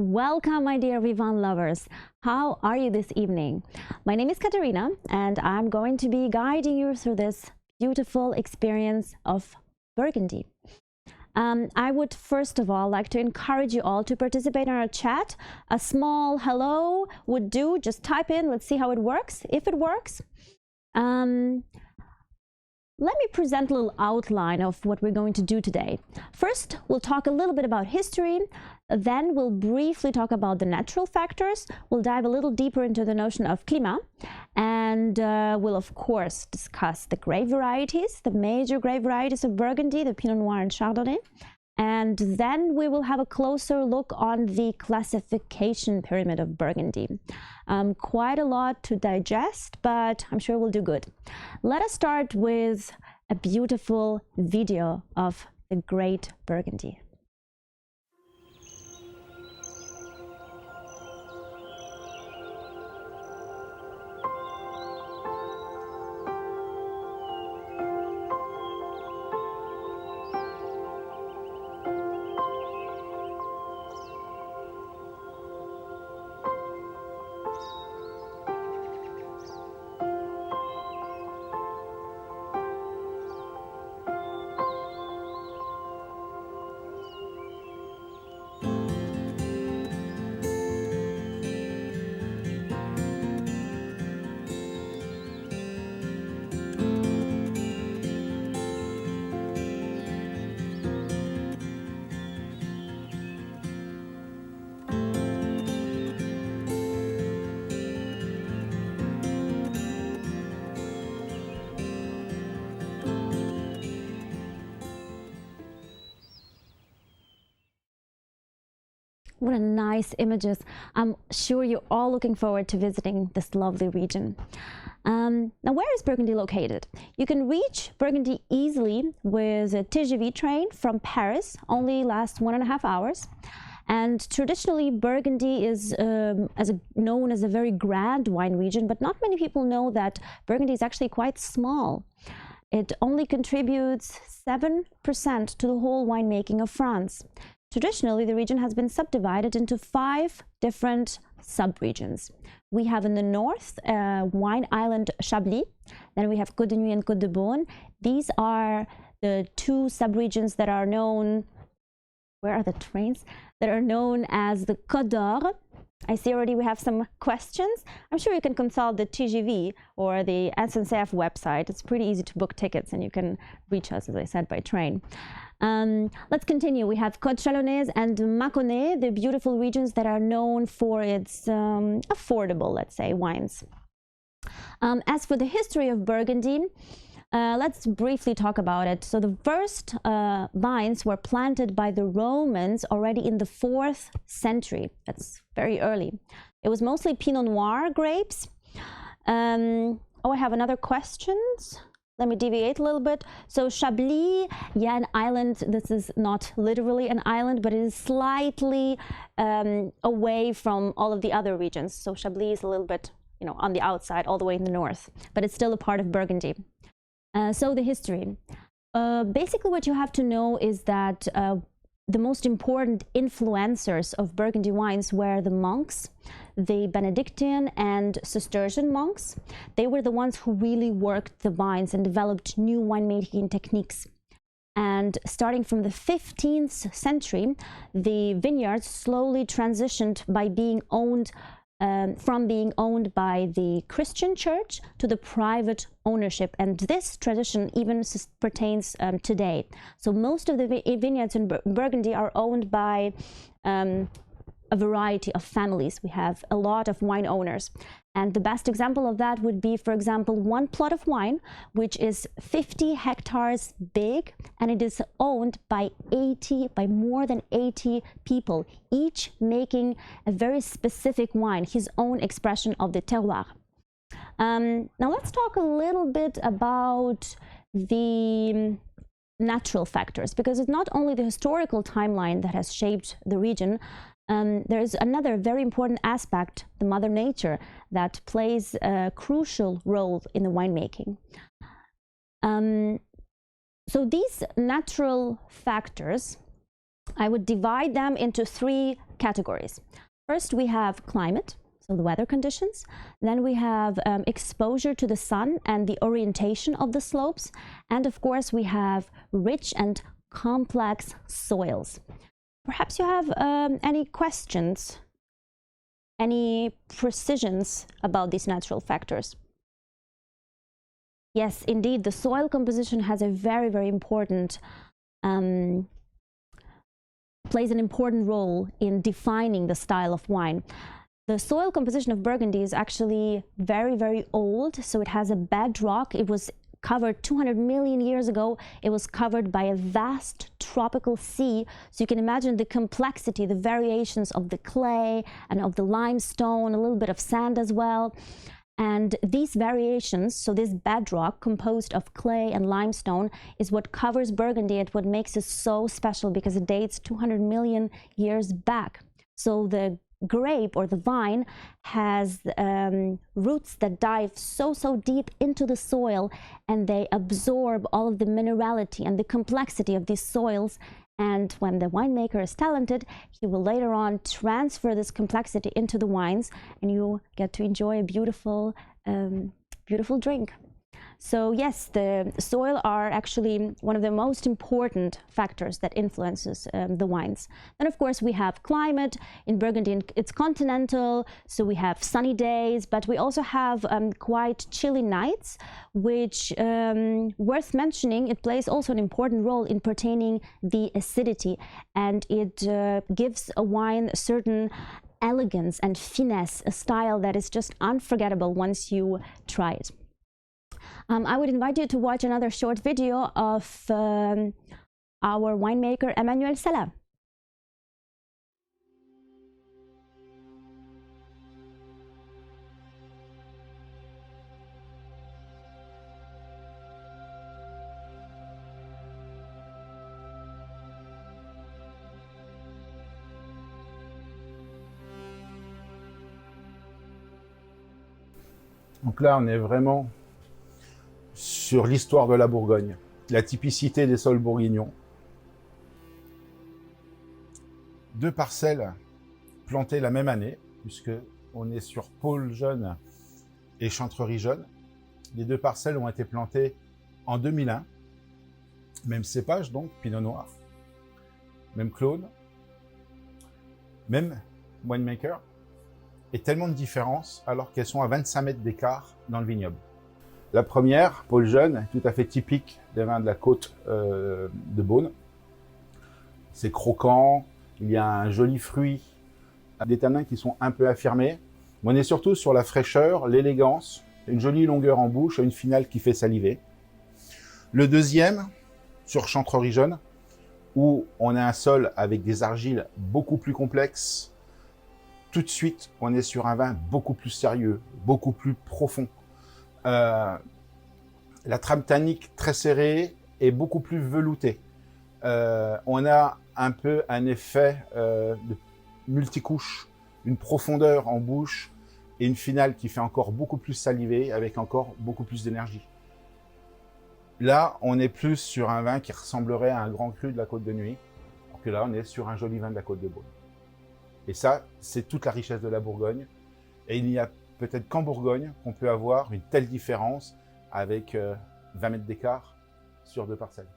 Welcome, my dear Vivant lovers. How are you this evening? My name is Katerina, and I'm going to be guiding you through this beautiful experience of Burgundy. I would first of all like to encourage you all to participate in our chat. A small hello would do. Just type in. Let's see how it works. If it works. Let me present a little outline of what we're going to do today. First, we'll talk a little bit about history. Then we'll briefly talk about the natural factors. We'll dive a little deeper into the notion of climat. And we'll, of course, discuss the grape varieties, the major grape varieties of Burgundy, the Pinot Noir and Chardonnay. And then we will have a closer look on the classification pyramid of Burgundy. Quite a lot to digest, but I'm sure we'll do good. Let us start with a beautiful video of the great Burgundy. What a nice images. I'm sure you're all looking forward to visiting this lovely region. Now, where is Burgundy located? You can reach Burgundy easily with a TGV train from Paris, only lasts 1.5 hours. And traditionally, Burgundy is known as a very grand wine region, but not many people know that Burgundy is actually quite small. It only contributes 7% to the whole winemaking of France. Traditionally, the region has been subdivided into 5 different subregions. We have in the north wine island Chablis, then we have Côte de Nuit and Côte de Beaune. These are the 2 subregions that are known, where are the trains? That are known as the Côte d'Or. I see already we have some questions. I'm sure you can consult the TGV or the SNCF website. It's pretty easy to book tickets and you can reach us, as I said, by train. Let's continue. We have Côte Chalonnaise and Mâconnais, the beautiful regions that are known for its affordable, let's say, wines. As for the history of Burgundy, let's briefly talk about it. So the first vines were planted by the Romans already in the 4th century. That's very early. It was mostly Pinot Noir grapes. Oh, I have another question. Let me deviate a little bit. So Chablis, yeah, an island. This is not literally an island, but it is slightly away from all of the other regions. So Chablis is a little bit, on the outside, all the way in the north, but it's still a part of Burgundy. So the history. Basically, what you have to know is that the most important influencers of Burgundy wines were the monks, the Benedictine and Cistercian monks. They were the ones who really worked the vines and developed new winemaking techniques. And starting from the 15th century, the vineyards slowly transitioned by being owned from being owned by the Christian church to the private ownership, and this tradition even pertains today. So most of the vineyards in Burgundy are owned by a variety of families. We have a lot of wine owners, and the best example of that would be, for example, one plot of wine which is 50 hectares big, and it is owned by more than 80 people, each making a very specific wine, his own expression of the terroir. Now let's talk a little bit about the natural factors, because it's not only the historical timeline that has shaped the region. There's another very important aspect, the Mother Nature, that plays a crucial role in the winemaking. So these natural factors, I would divide them into 3 categories. First, we have climate, so the weather conditions. Then we have exposure to the sun and the orientation of the slopes. And of course, we have rich and complex soils. Perhaps you have any questions, any precisions about these natural factors? Yes, indeed, the soil composition has a very, very important, plays an important role in defining the style of wine. The soil composition of Burgundy is actually very, very old, so it has a bedrock. It was covered 200 million years ago. It was covered by a vast tropical sea. So you can imagine the complexity, the variations of the clay and of the limestone, a little bit of sand as well. And these variations, so this bedrock composed of clay and limestone, is what covers Burgundy and what makes it so special, because it dates 200 million years back. So the grape or the vine has roots that dive so deep into the soil, and they absorb all of the minerality and the complexity of these soils. And when the winemaker is talented, he will later on transfer this complexity into the wines, and you get to enjoy a beautiful, beautiful drink. So yes, the soil are actually one of the most important factors that influences the wines. Then of course we have climate. In Burgundy, it's continental, so we have sunny days, but we also have quite chilly nights, which, worth mentioning, it plays also an important role in pertaining the acidity, and it gives a wine a certain elegance and finesse, a style that is just unforgettable once you try it. I would invite you to watch another short video of our winemaker Emmanuel Sala. Donc là, on est vraiment sur l'histoire de la Bourgogne, la typicité des sols bourguignons. 2 parcelles plantées la même année, puisque on est sur Pôle jaune et Chantrerie jaune. Les 2 parcelles ont été plantées en 2001, même cépage donc, Pinot Noir, même clone, même winemaker, et tellement de différences alors qu'elles sont à 25 mètres d'écart dans le vignoble. La première, Pôle jaune, tout à fait typique des vins de la côte de Beaune. C'est croquant, il y a un joli fruit, des tanins qui sont un peu affirmés. On est surtout sur la fraîcheur, l'élégance, une jolie longueur en bouche et une finale qui fait saliver. Le deuxième, sur Chantrerie jaune, où on a un sol avec des argiles beaucoup plus complexes. Tout de suite, on est sur un vin beaucoup plus sérieux, beaucoup plus profond. La trame tannique très serrée et beaucoup plus veloutée. On a un peu un effet de multicouche, une profondeur en bouche et une finale qui fait encore beaucoup plus saliver avec encore beaucoup plus d'énergie. Là, on est plus sur un vin qui ressemblerait à un grand cru de la Côte de Nuit, alors que là, on est sur un joli vin de la Côte de Beaune. Et ça, c'est toute la richesse de la Bourgogne. Et il n'y a peut-être qu'en Bourgogne qu'on peut avoir une telle différence avec 20 mètres d'écart sur 2 parcelles.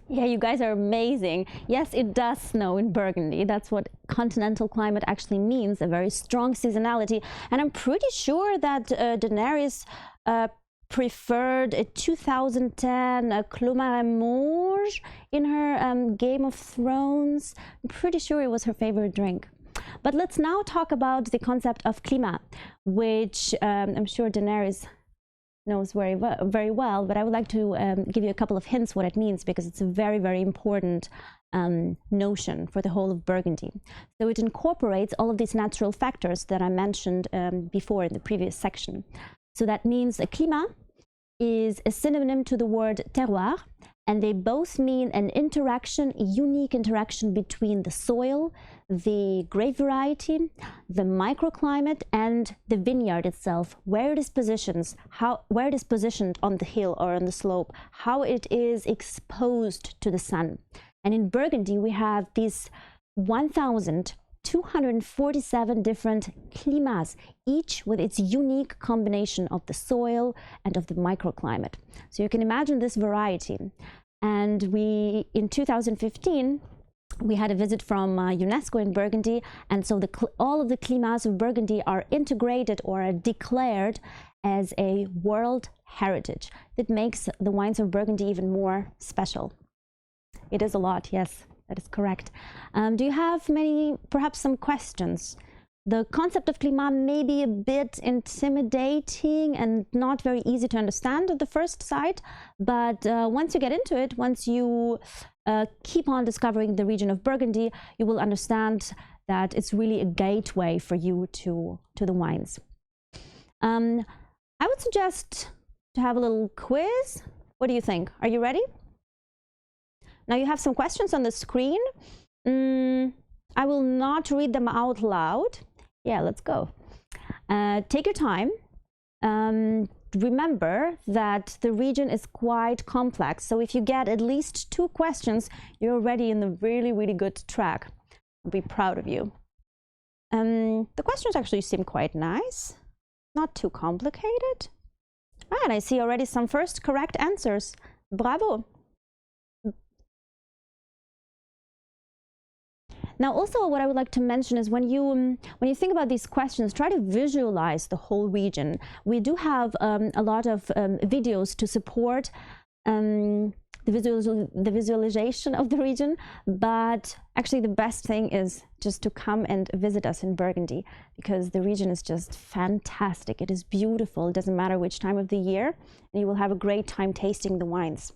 Yeah, you guys are amazing. Yes, it does snow in Burgundy. That's what continental climate actually means, a very strong seasonality. And I'm pretty sure that Daenerys preferred a 2010 Clos Morge in her Game of Thrones. I'm pretty sure it was her favorite drink. But let's now talk about the concept of climat, which I'm sure Daenerys knows very well, but I would like to give you a couple of hints what it means, because it's a very, very important notion for the whole of Burgundy. So it incorporates all of these natural factors that I mentioned before in the previous section. So that means a climat is a synonym to the word terroir, and they both mean an interaction, a unique interaction between the soil, the grape variety, the microclimate, and the vineyard itself, where it is positioned, where it is positioned on the hill or on the slope, how it is exposed to the sun. And in Burgundy, we have these 1,247 different climats, each with its unique combination of the soil and of the microclimate. So you can imagine this variety. And in 2015, we had a visit from UNESCO in Burgundy, and so all of the climats of Burgundy are integrated or are declared as a World Heritage. That makes the wines of Burgundy even more special. It is a lot, yes. That is correct. Do you have perhaps some questions? The concept of climat may be a bit intimidating and not very easy to understand at the first sight, but once you get into it, once you keep on discovering the region of Burgundy, you will understand that it's really a gateway for you to the wines. I would suggest to have a little quiz. What do you think? Are you ready? Now you have some questions on the screen. I will not read them out loud. Yeah, let's go. Take your time. Remember that the region is quite complex. So if you get at least 2 questions, you're already in the really, really good track. I'll be proud of you. The questions actually seem quite nice. Not too complicated. And I see already some first correct answers. Bravo. Now, also what I would like to mention is when you think about these questions, try to visualize the whole region. We do have a lot of videos to support the visualization of the region, but actually the best thing is just to come and visit us in Burgundy, because the region is just fantastic. It is beautiful. It doesn't matter which time of the year, and you will have a great time tasting the wines.